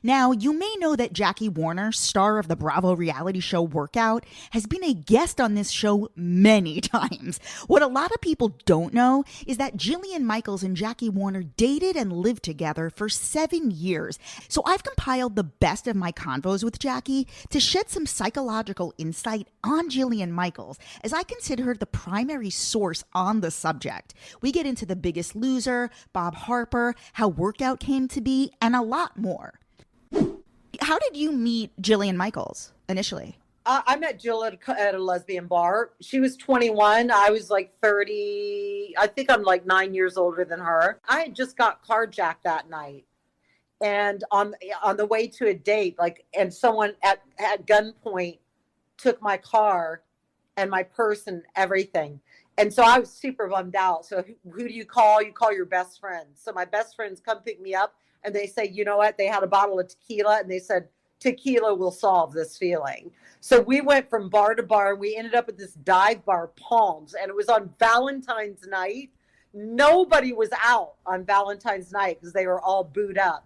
Now, you may know that Jackie Warner, star of the Bravo reality show Workout, has been a guest on this show many times. What a lot of people don't know is that Jillian Michaels and Jackie Warner dated and lived together for 7 years. So I've compiled the best of my convos with Jackie to shed some psychological insight on Jillian Michaels, as I consider her the primary source on the subject. We get into The Biggest Loser, Bob Harper, how Workout came to be, and a lot more. How did you meet Jillian Michaels initially? I met Jill at a lesbian bar. She was 21. I was like 30. I think I'm like 9 years older than her. I had just got carjacked that night. And on the way to a date, and someone at gunpoint took my car and my purse and everything. And so I was super bummed out. So who do you call? You call your best friend. So my best friends come pick me up and they say, you know what? They had a bottle of tequila and they said, tequila will solve this feeling. So we went from bar to bar and we ended up at this dive bar, Palms, and it was on Valentine's night. Nobody was out on Valentine's night because they were all booed up.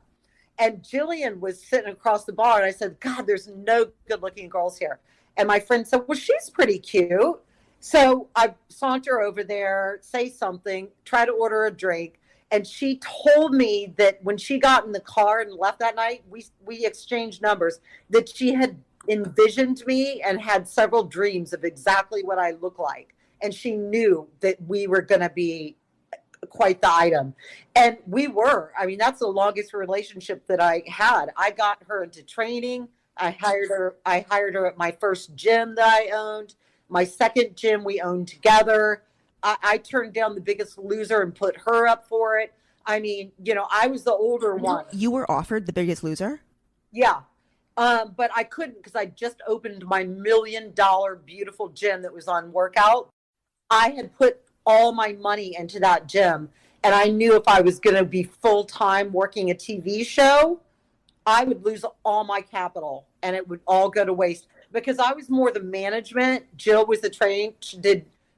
And Jillian was sitting across the bar and I said, God, there's no good looking girls here. And my friend said, well, she's pretty cute. So I saunter over there, say something, try to order a drink. And she told me that when she got in the car and left that night, we exchanged numbers, that she had envisioned me and had several dreams of exactly what I look like. And she knew that we were going to be quite the item. And we were. I mean, that's the longest relationship that I had. I got her into training. I hired her at my first gym that I owned. My second gym we owned together. I turned down The Biggest Loser and put her up for it. I mean, I was the older one. You were offered The Biggest Loser? Yeah. But I couldn't because I just opened my $1 million beautiful gym that was on Workout. I had put all my money into that gym. And I knew if I was going to be full-time working a TV show, I would lose all my capital and it would all go to waste because I was more the management. Jill was the training. She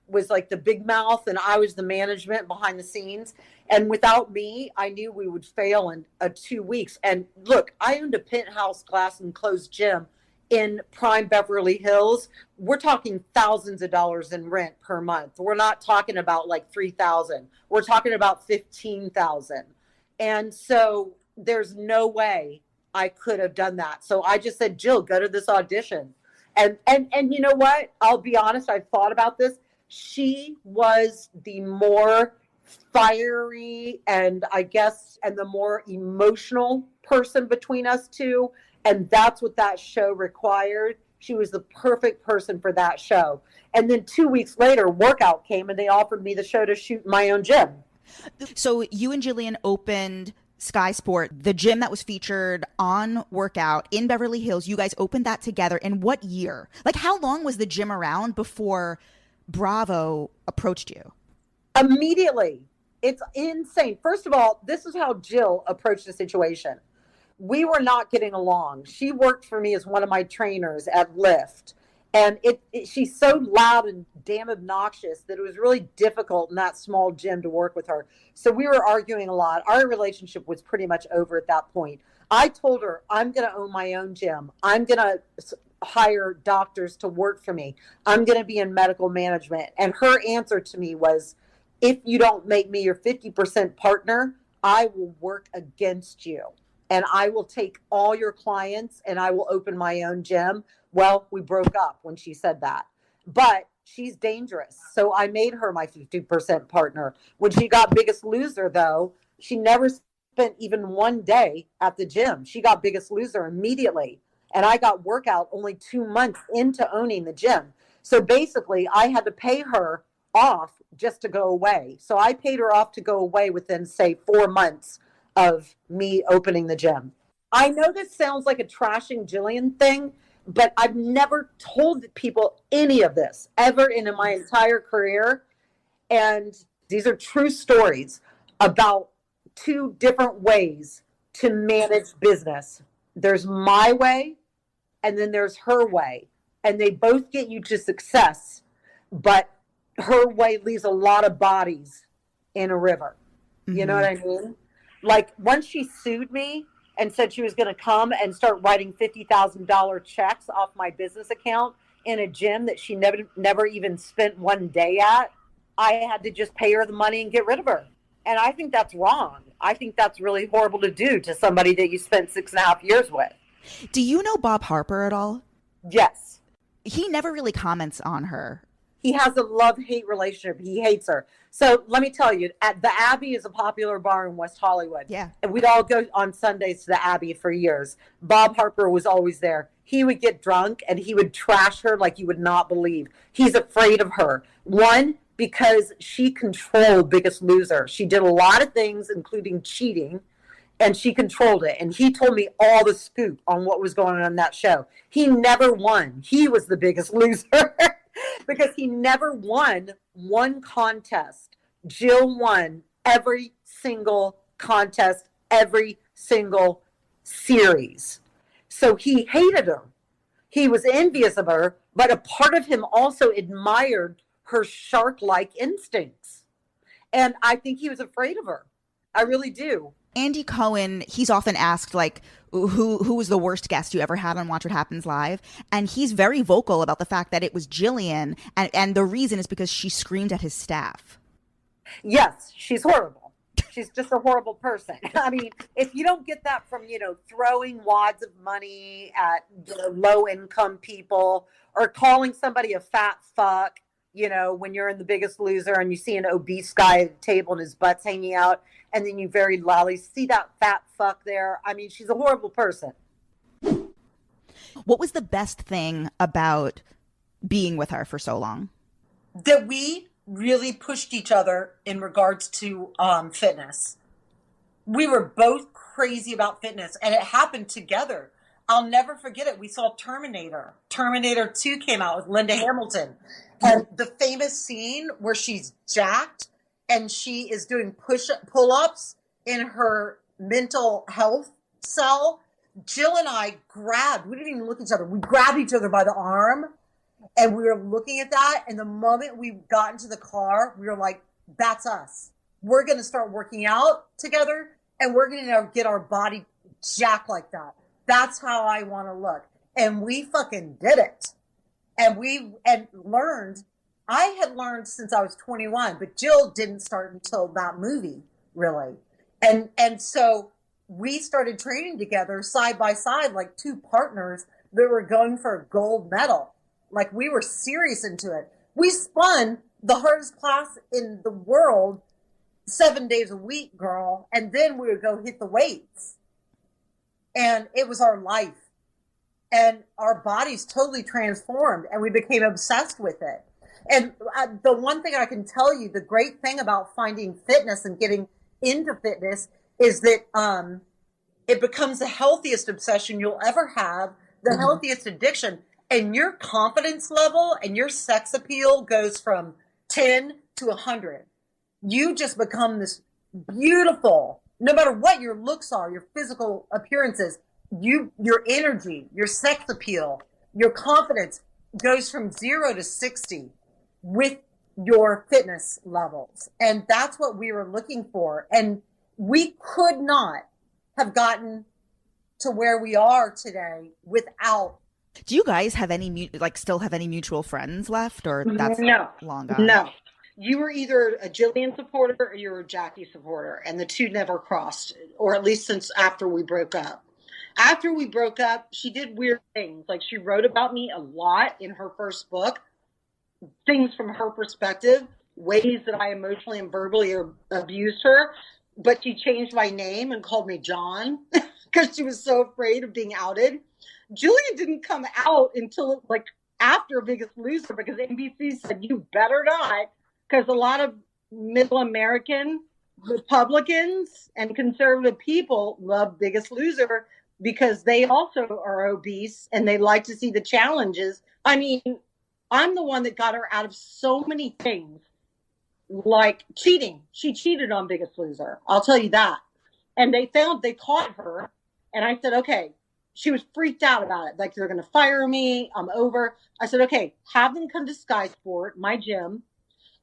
was like the big mouth and I was the management behind the scenes. And without me, I knew we would fail in 2 weeks. And look, I owned a penthouse glass enclosed gym in prime Beverly Hills. We're talking thousands of dollars in rent per month. We're not talking about like 3,000. We're talking about 15,000. And so there's no way I could have done that. So I just said, Jill, go to this audition. And you know what? I'll be honest. I've thought about this. She was the more fiery and the more emotional person between us two. And that's what that show required. She was the perfect person for that show. And then 2 weeks later, Workout came and they offered me the show to shoot in my own gym. So you and Jillian opened Sky Sport, the gym that was featured on Workout in Beverly Hills. You guys opened that together. In what year? Like, how long was the gym around before Bravo approached you? Immediately. It's insane. First of all, this is how Jill approached the situation. We were not getting along. She worked for me as one of my trainers at Lyft. And she's so loud and damn obnoxious that it was really difficult in that small gym to work with her. So we were arguing a lot. Our relationship was pretty much over at that point. I told her, I'm going to own my own gym. I'm going to hire doctors to work for me. I'm going to be in medical management. And her answer to me was, if you don't make me your 50% partner, I will work against you. And I will take all your clients and I will open my own gym. Well, we broke up when she said that. But she's dangerous. So I made her my 50% partner. When she got Biggest Loser, though, she never spent even one day at the gym. She got Biggest Loser immediately. And I got Workout only 2 months into owning the gym. So basically, I had to pay her off just to go away. So I paid her off to go away within, say, 4 months of me opening the gym. I know this sounds like a trashing Jillian thing, but I've never told people any of this ever in my entire career. And these are true stories about 2 different ways to manage business. There's my way, and then there's her way. And they both get you to success, but her way leaves a lot of bodies in a river. You know what I mean? Like, once she sued me and said she was going to come and start writing $50,000 checks off my business account in a gym that she never even spent one day at, I had to just pay her the money and get rid of her. And I think that's wrong. I think that's really horrible to do to somebody that you spent 6.5 years with. Do you know Bob Harper at all? Yes. He never really comments on her. He has a love-hate relationship. He hates her. So let me tell you, at the Abbey is a popular bar in West Hollywood. Yeah. And we'd all go on Sundays to the Abbey for years. Bob Harper was always there. He would get drunk and he would trash her like you would not believe. He's afraid of her. One, because she controlled Biggest Loser. She did a lot of things, including cheating, and she controlled it. And he told me all the scoop on what was going on in that show. He never won. He was the biggest loser because he never won one contest. Jill won every single contest, every single series. So he hated her. He was envious of her, but a part of him also admired her shark-like instincts. And I think he was afraid of her. I really do. Andy Cohen, he's often asked, like, who was the worst guest you ever had on Watch What Happens Live? And he's very vocal about the fact that it was Jillian. And the reason is because she screamed at his staff. Yes, she's horrible. She's just a horrible person. I mean, if you don't get that from, throwing wads of money at low-income people or calling somebody a fat fuck, when you're in The Biggest Loser and you see an obese guy at a table and his butt's hanging out, and then you very loudly see that fat fuck there. I mean, she's a horrible person. What was the best thing about being with her for so long? That we really pushed each other in regards to fitness. We were both crazy about fitness, and it happened together. I'll never forget it. We saw Terminator. Terminator 2 came out with Linda Hamilton. And the famous scene where she's jacked and she is doing pull-ups in her mental health cell. Jill and I we didn't even look at each other. We grabbed each other by the arm and we were looking at that. And the moment we got into the car, we were like, that's us. We're going to start working out together and we're going to get our body jacked like that. That's how I want to look. And we fucking did it. And I had learned since I was 21, but Jill didn't start until that movie, really. And so we started training together side by side, like two partners that were going for a gold medal. Like we were serious into it. We spun the hardest class in the world 7 days a week, girl. And then we would go hit the weights. And it was our life. And our bodies totally transformed and we became obsessed with it. And the one thing I can tell you, the great thing about finding fitness and getting into fitness is that it becomes the healthiest obsession you'll ever have, the healthiest addiction. And your confidence level and your sex appeal goes from 10 to 100. You just become this beautiful, no matter what your looks are, your physical appearances, your energy, your sex appeal, your confidence goes from 0 to 60 with your fitness levels. And that's what we were looking for. And we could not have gotten to where we are today without. Do you guys have still have any mutual friends left, or that's long gone? No. You were either a Jillian supporter or you were a Jackie supporter, and the two never crossed, or at least since after we broke up. After we broke up, she did weird things. Like she wrote about me a lot in her first book, things from her perspective, ways that I emotionally and verbally abused her. But she changed my name and called me John because she was so afraid of being outed. Jillian didn't come out until like after Biggest Loser because NBC said, you better not, because a lot of middle American Republicans and conservative people love Biggest Loser because they also are obese and they like to see the challenges. I mean, I'm the one that got her out of so many things, like cheating. She cheated on Biggest Loser. I'll tell you that. And they caught her. And I said, okay, she was freaked out about it. Like, they're going to fire me. I'm over. I said, okay, have them come to Sky Sport, my gym,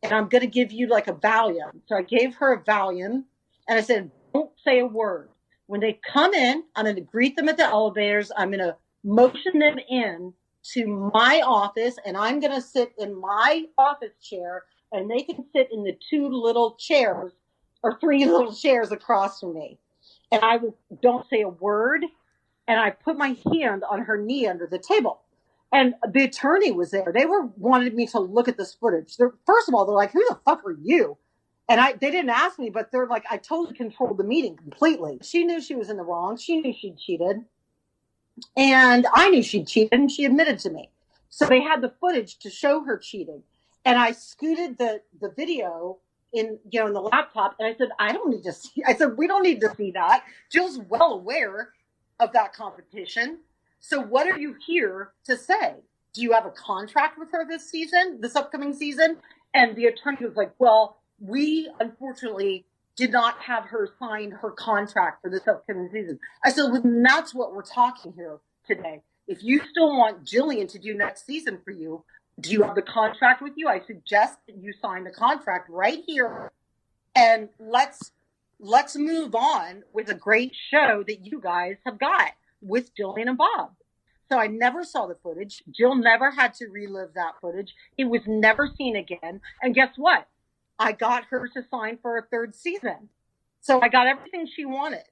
and I'm going to give you like a Valium. So I gave her a Valium and I said, don't say a word. When they come in, I'm going to greet them at the elevators. I'm going to motion them in to my office, and I'm going to sit in my office chair, and they can sit in the 2 little chairs or 3 little chairs across from me. And I don't say a word, and I put my hand on her knee under the table. And the attorney was there. They wanted me to look at this footage. First of all, they're like, "Who the fuck are you?" And they didn't ask me, but they're like, I totally controlled the meeting completely. She knew she was in the wrong. She knew she'd cheated. And I knew she'd cheated, and she admitted to me. So they had the footage to show her cheating. And I scooted the video in the laptop, and I said, we don't need to see that. Jill's well aware of that competition. So what are you here to say? Do you have a contract with her this upcoming season? And the attorney was like, well, we unfortunately did not have her sign her contract for this upcoming season. I said, well, that's what we're talking here today. If you still want Jillian to do next season for you, do you have the contract with you? I suggest that you sign the contract right here, and let's move on with a great show that you guys have got with Jillian and Bob. So I never saw the footage. Jill never had to relive that footage. It was never seen again. And guess what? I got her to sign for a 3rd season. So I got everything she wanted.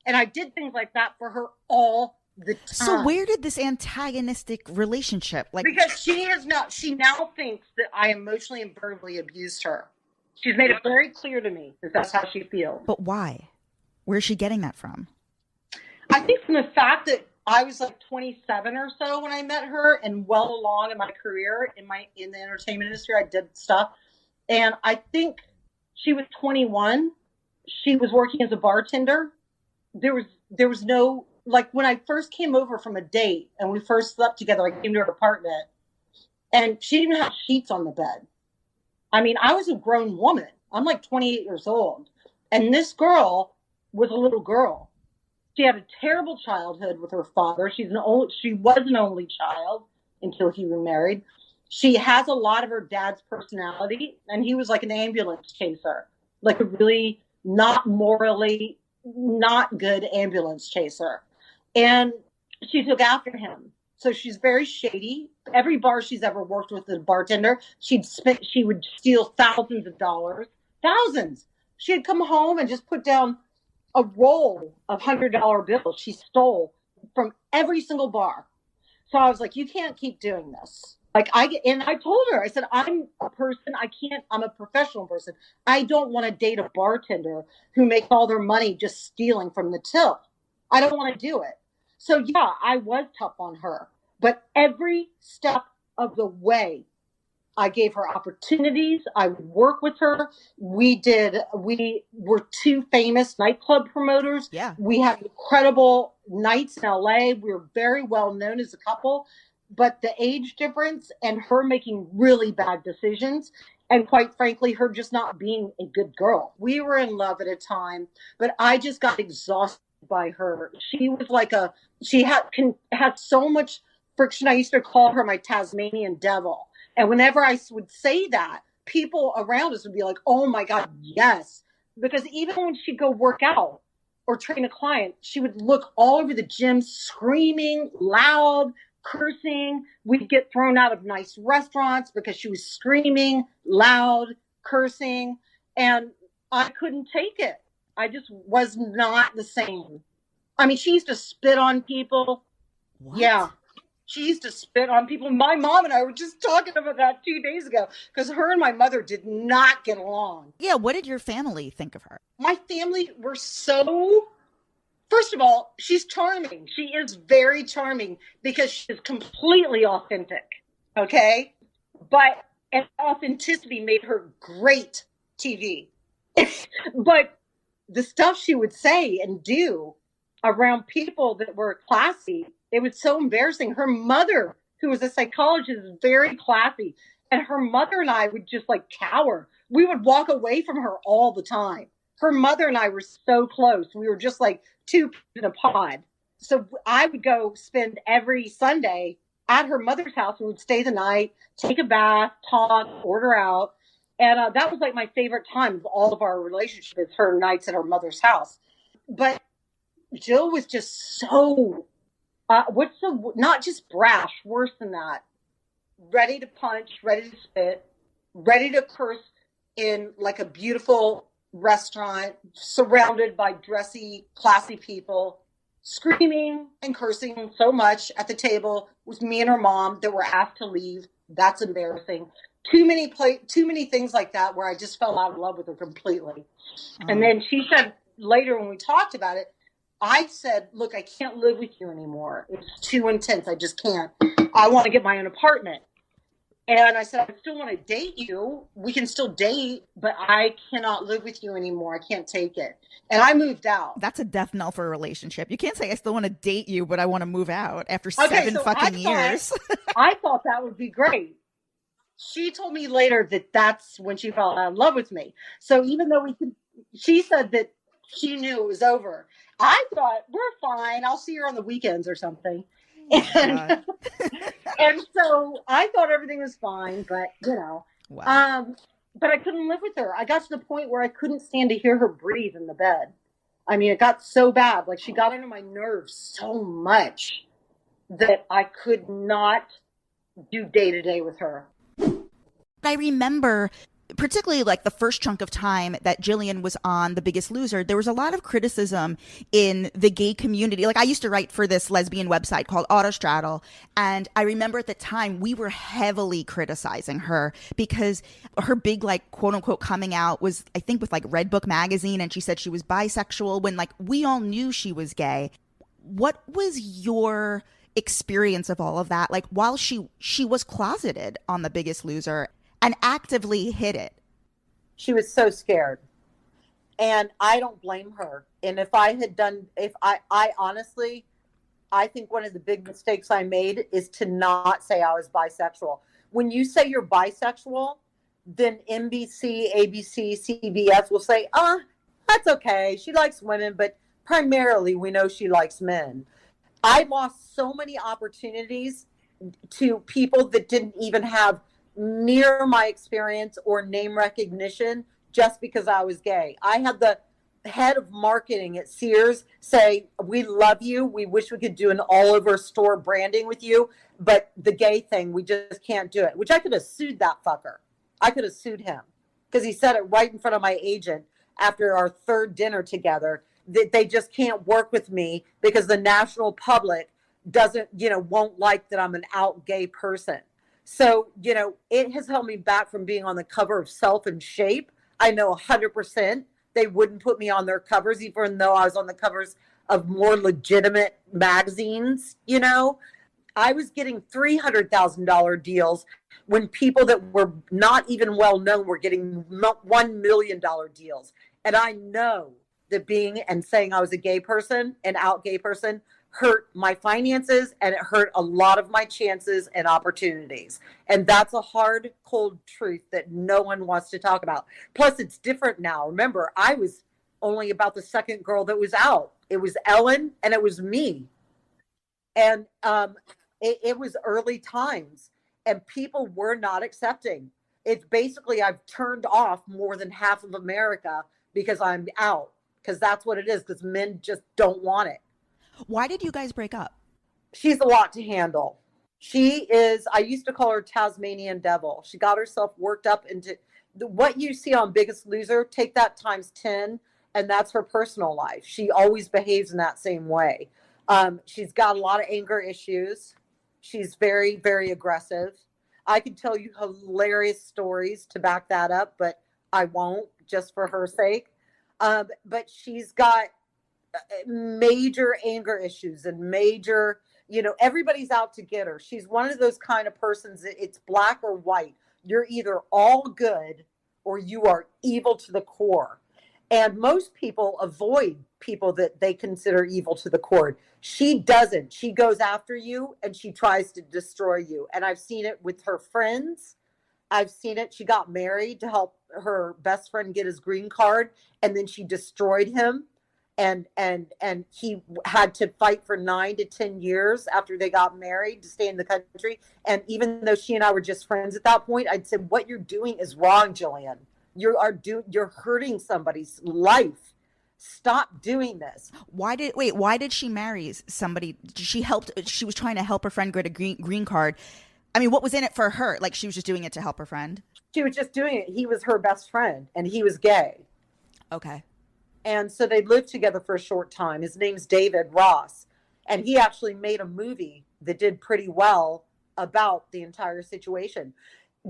And I did things like that for her all the time. So where did this antagonistic relationship, because she now thinks that I emotionally and verbally abused her. She's made it very clear to me that that's how she feels. But why? Where is she getting that from? I think from the fact that I was like 27 or so when I met her, and well along in my career in the entertainment industry, I did stuff. And I think she was 21. She was working as a bartender. There was no, like, when I first came over from a date and we first slept together, I came to her apartment and she didn't have sheets on the bed. I mean, I was a grown woman. I'm like 28 years old. And this girl was a little girl. She had a terrible childhood with her father. She was an only child until he remarried. She has a lot of her dad's personality, and he was like an ambulance chaser, like a really not morally not good ambulance chaser. And she took after him. So she's very shady. Every bar she's ever worked with as a bartender, she would steal thousands of dollars. Thousands. She'd come home and just put down a roll of $100 bills she stole from every single bar. So I was like, you can't keep doing this. And I told her, I said, I'm a person, I'm a professional person. I don't want to date a bartender who makes all their money just stealing from the till. I don't want to do it. So yeah, I was tough on her, but every step of the way, I gave her opportunities. I would work with her. We were 2 famous nightclub promoters. Yeah. We had incredible nights in LA. We were very well known as a couple, but the age difference and her making really bad decisions, and quite frankly, her just not being a good girl. We were in love at a time, but I just got exhausted by her. She was like she had so much friction. I used to call her my Tasmanian devil. And whenever I would say that, people around us would be like, oh my God, yes. Because even when she'd go work out or train a client, she would look all over the gym screaming, loud, cursing. We'd get thrown out of nice restaurants because she was screaming, loud, cursing. And I couldn't take it. I just was not the same. I mean, she used to spit on people. What? Yeah. She used to spit on people. My mom and I were just talking about that 2 days ago because her and my mother did not get along. Yeah, what did your family think of her? My family were first of all, she's charming. She is very charming because she's completely authentic, okay? And authenticity made her great TV. But the stuff she would say and do around people that were classy, it was so embarrassing. Her mother, who was a psychologist, is very classy. And her mother and I would just like cower. We would walk away from her all the time. Her mother and I were so close. We were just like 2 peas in a pod. So I would go spend every Sunday at her mother's house. We would stay the night, take a bath, talk, order out. And that was like my favorite time of all of our relationship is her nights at her mother's house. But Jill was just so, not just brash, worse than that, ready to punch, ready to spit, ready to curse in like a beautiful restaurant surrounded by dressy, classy people, screaming and cursing so much at the table with me and her mom that we're asked to leave. That's embarrassing. Too many things like that where I just fell out of love with her completely. And then she said later when we talked about it, I said, look, I can't live with you anymore. It's too intense. I just can't. I want to get my own apartment. And I said, I still want to date you. We can still date, but I cannot live with you anymore. I can't take it. And I moved out. That's a death knell for a relationship. You can't say I still want to date you, but I want to move out after 7 fucking years. I thought that would be great. She told me later that that's when she fell out of love with me. So even though she said that she knew it was over. I thought, we're fine. I'll see her on the weekends or something. And, and so I thought everything was fine, but Wow. But I couldn't live with her. I got to the point where I couldn't stand to hear her breathe in the bed. I mean, it got so bad. Like, she got under my nerves so much that I could not do day to day with her. I remember, particularly like the first chunk of time that Jillian was on The Biggest Loser, there was a lot of criticism in the gay community. Like, I used to write for this lesbian website called Autostraddle, and I remember at the time we were heavily criticizing her because her big, like, quote unquote coming out was, I think, with like Red Book magazine, and she said she was bisexual when like we all knew she was gay. What was your experience of all of that, like, while she was closeted on The Biggest Loser and actively hid it? She was so scared. And I don't blame her. And if I honestly, I think one of the big mistakes I made is to not say I was bisexual. When you say you're bisexual, then NBC, ABC, CBS will say, that's okay. She likes women, but primarily we know she likes men. I lost so many opportunities to people that didn't even have near my experience or name recognition just because I was gay. I had the head of marketing at Sears say, we love you. We wish we could do an all over store branding with you, but the gay thing, we just can't do it, which I could have sued that fucker. I could have sued him because he said it right in front of my agent after our third dinner together that they just can't work with me because the national public doesn't, won't like that I'm an out gay person. So, it has held me back from being on the cover of Self and Shape. I know 100% they wouldn't put me on their covers, even though I was on the covers of more legitimate magazines. I was getting $300,000 deals when people that were not even well known were getting $1 million deals. And I know that being and saying I was a gay person, an out gay person, hurt my finances, and it hurt a lot of my chances and opportunities. And that's a hard, cold truth that no one wants to talk about. Plus, it's different now. Remember, I was only about the second girl that was out. It was Ellen and it was me. And it was early times, and people were not accepting. It's basically I've turned off more than half of America because I'm out, because that's what it is, because men just don't want it. Why did you guys break up? She's a lot to handle. She is, I used to call her Tasmanian devil. She got herself worked up into what you see on Biggest Loser, take that times 10, and that's her personal life. She always behaves in that same way. She's got a lot of anger issues. She's very, very aggressive. I could tell you hilarious stories to back that up, but I won't, just for her sake. But she's got major anger issues and major, everybody's out to get her. She's one of those kind of persons that it's black or white. You're either all good or you are evil to the core. And most people avoid people that they consider evil to the core. She doesn't. She goes after you and she tries to destroy you. And I've seen it with her friends. I've seen it. She got married to help her best friend get his green card, and then she destroyed him. And he had to fight for 9 to 10 years after they got married to stay in the country. And even though she and I were just friends at that point, I'd say, what you're doing is wrong, Jillian. You're hurting somebody's life. Stop doing this. Why did she marry somebody? She was trying to help her friend get a green card. I mean, what was in it for her? Like, she was just doing it to help her friend? She was just doing it. He was her best friend, and he was gay. Okay. And so they lived together for a short time. His name's David Ross. And he actually made a movie that did pretty well about the entire situation.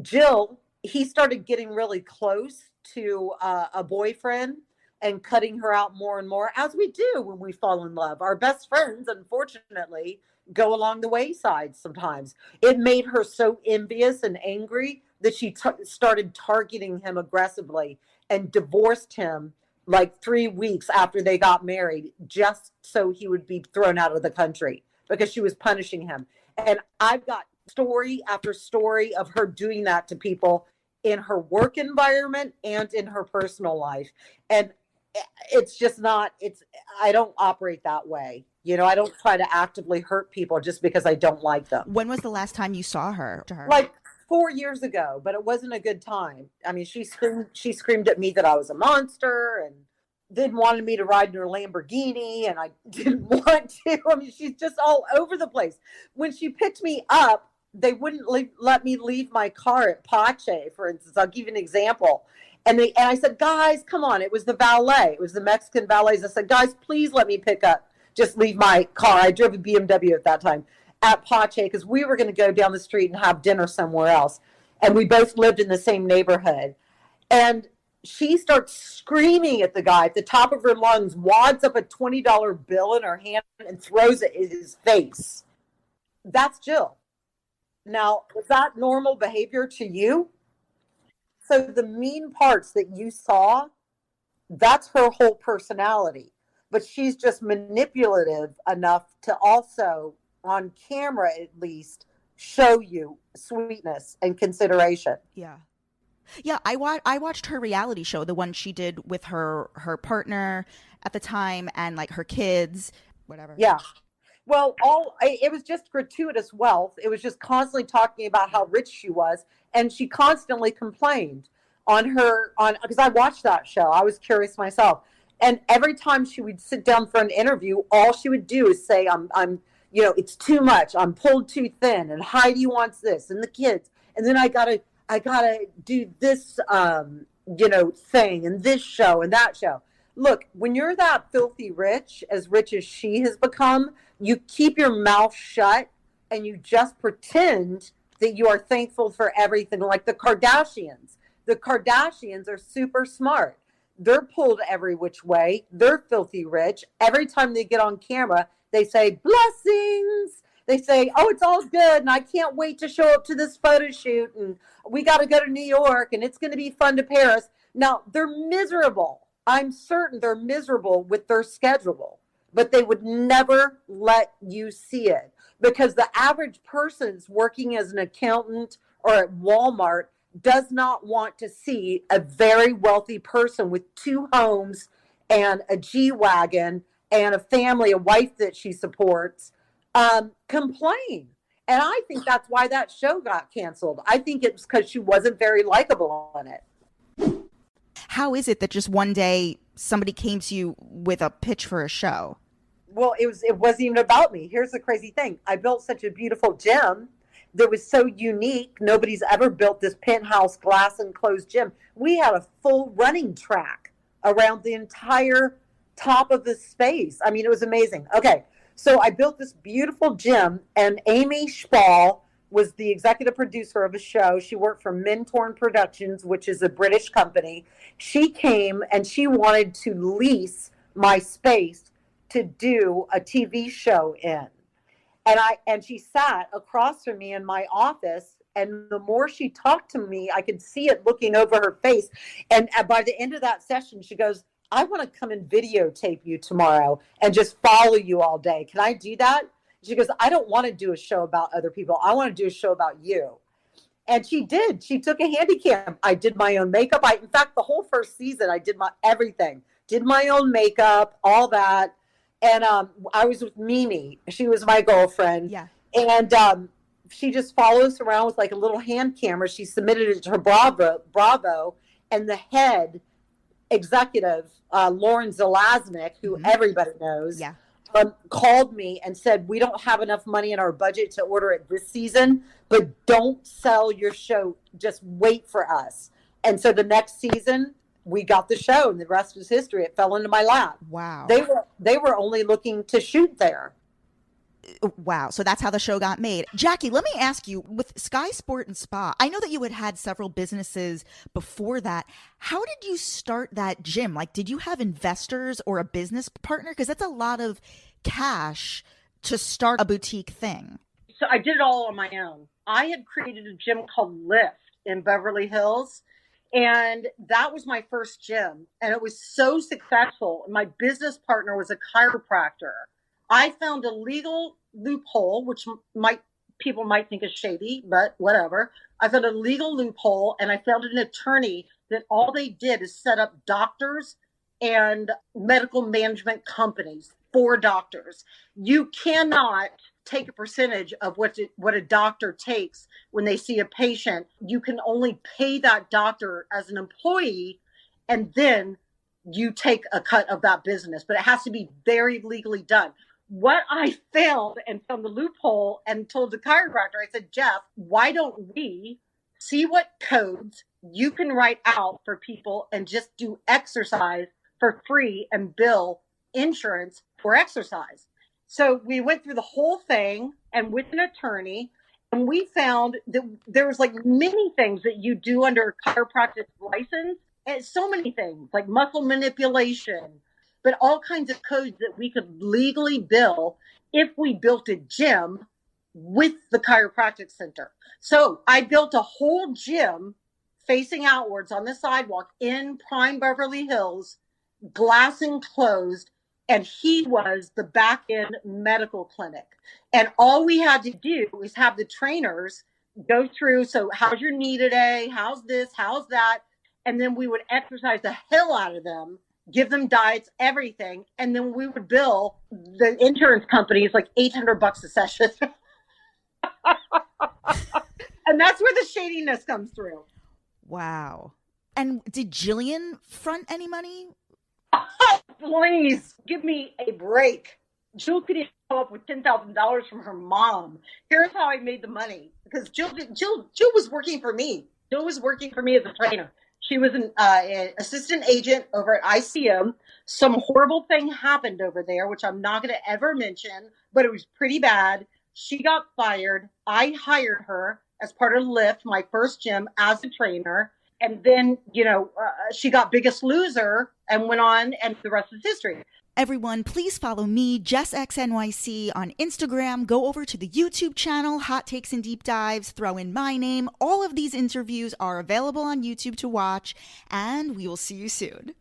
Jill, he started getting really close to a boyfriend and cutting her out more and more, as we do when we fall in love. Our best friends, unfortunately, go along the wayside sometimes. It made her so envious and angry that she started targeting him aggressively and divorced him like 3 weeks after they got married, just so he would be thrown out of the country because she was punishing him. And I've got story after story of her doing that to people in her work environment and in her personal life. And it's just not, I don't operate that way. You know, I don't try to actively hurt people just because I don't like them. When was the last time you saw her? Like 4 years ago, but it wasn't a good time. I mean, she screamed at me that I was a monster and then wanted me to ride in her Lamborghini, and I didn't want to. I mean, she's just all over the place. When she picked me up, they wouldn't let me leave my car at Pache, for instance. I'll give you an example. And I said, guys, come on. It was the valet. It was the Mexican valets. I said, guys, please let me just leave my car. I drove a BMW at that time at Pache because we were going to go down the street and have dinner somewhere else. And we both lived in the same neighborhood. And she starts screaming at the guy at the top of her lungs, wads up a $20 bill in her hand and throws it in his face. That's Jill. Now, is that normal behavior to you? So the mean parts that you saw, that's her whole personality. But she's just manipulative enough to also, on camera at least, show you sweetness and consideration. Yeah. Yeah, I watched her reality show, the one she did with her partner at the time and like her kids, whatever. Yeah. Well, it was just gratuitous wealth. It was just constantly talking about how rich she was, and she constantly complained because I watched that show. I was curious myself. And every time she would sit down for an interview, all she would do is say, I'm it's too much. I'm pulled too thin, and Heidi wants this, and the kids, and then I gotta do this, thing and this show and that show. Look, when you're that filthy rich as she has become, you keep your mouth shut and you just pretend that you are thankful for everything. Like the Kardashians. The Kardashians are super smart. They're pulled every which way. They're filthy rich. Every time they get on camera, they say, blessings. They say, oh, it's all good, and I can't wait to show up to this photo shoot, and we got to go to New York, and it's going to be fun to Paris. Now, they're miserable. I'm certain they're miserable with their schedule, but they would never let you see it because the average person's working as an accountant or at Walmart does not want to see a very wealthy person with 2 homes and a G-Wagon and a family, a wife that she supports, complain. And I think that's why that show got canceled. I think it's because she wasn't very likable on it. How is it that just one day somebody came to you with a pitch for a show? Well, it wasn't even about me. Here's the crazy thing. I built such a beautiful gym that was so unique. Nobody's ever built this penthouse glass enclosed gym. We had a full running track around the entire top of the space. I mean, it was amazing. Okay. So I built this beautiful gym, and Amy Spall was the executive producer of a show. She worked for Mintorn Productions, which is a British company. She came and she wanted to lease my space to do a TV show in. And she sat across from me in my office, and the more she talked to me, I could see it looking over her face. And by the end of that session, she goes, I want to come and videotape you tomorrow and just follow you all day. Can I do that? She goes, I don't want to do a show about other people. I want to do a show about you. And she did. She took a handy cam. I did my own makeup. In fact, the whole first season, I did my everything. Did my own makeup, all that. And I was with Mimi. She was my girlfriend. Yeah. And she just follows around with like a little hand camera. She submitted it to her Bravo, and the head executive, Lauren Zelaznik, who everybody knows, Yeah. called me and said, we don't have enough money in our budget to order it this season, but don't sell your show. Just wait for us. And so the next season, we got the show, and the rest is history. It fell into my lap. Wow. They were only looking to shoot there. Wow. So that's how the show got made. Jackie, let me ask you, with Sky Sport and Spa, I know that you had several businesses before that. How did you start that gym? Like, did you have investors or a business partner? Because that's a lot of cash to start a boutique thing. So I did it all on my own. I had created a gym called Lift in Beverly Hills. And that was my first gym. And it was so successful. My business partner was a chiropractor. I found a legal loophole, which people might think is shady, but whatever. I found a legal loophole, and I found an attorney that all they did is set up doctors and medical management companies for doctors. You cannot take a percentage of what a doctor takes when they see a patient. You can only pay that doctor as an employee, and then you take a cut of that business, but it has to be very legally done. What I found and found the loophole and told the chiropractor, I said, Jeff, why don't we see what codes you can write out for people and just do exercise for free and bill insurance for exercise? So we went through the whole thing and with an attorney, and we found that there was like many things that you do under a chiropractic license, and so many things like muscle manipulation, but all kinds of codes that we could legally bill if we built a gym with the chiropractic center. So I built a whole gym facing outwards on the sidewalk in prime Beverly Hills, glass enclosed, and he was the back end medical clinic. And all we had to do is have the trainers go through. So how's your knee today? How's this? How's that? And then we would exercise the hell out of them, give them diets, everything. And then we would bill the insurance companies like $800 a session. And that's where the shadiness comes through. Wow. And did Jillian front any money? Oh, please give me a break. Jill could even come up with $10,000 from her mom. Here's how I made the money, because Jill was working for me. Jill was working for me as a trainer. She was an assistant agent over at ICM. Some horrible thing happened over there, which I'm not going to ever mention, but it was pretty bad. She got fired. I hired her as part of Lyft, my first gym, as a trainer. And then, she got Biggest Loser and went on, and the rest is history. Everyone, please follow me, JessXNYC, on Instagram. Go over to the YouTube channel, Hot Takes and Deep Dives. Throw in my name. All of these interviews are available on YouTube to watch, and we will see you soon.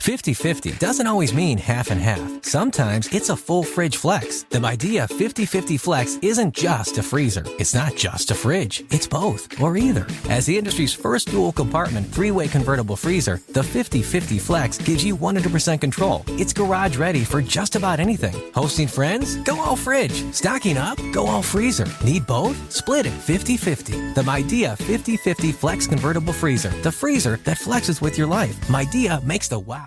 50-50 doesn't always mean half and half. Sometimes it's a full fridge flex. The Midea 50-50 Flex isn't just a freezer. It's not just a fridge. It's both, or either. As the industry's first dual compartment 3-way convertible freezer, the 50-50 Flex gives you 100% control. It's garage ready for just about anything. Hosting friends? Go all fridge. Stocking up? Go all freezer. Need both? Split it 50-50. The Midea 50-50 Flex convertible freezer. The freezer that flexes with your life. Midea makes the wow.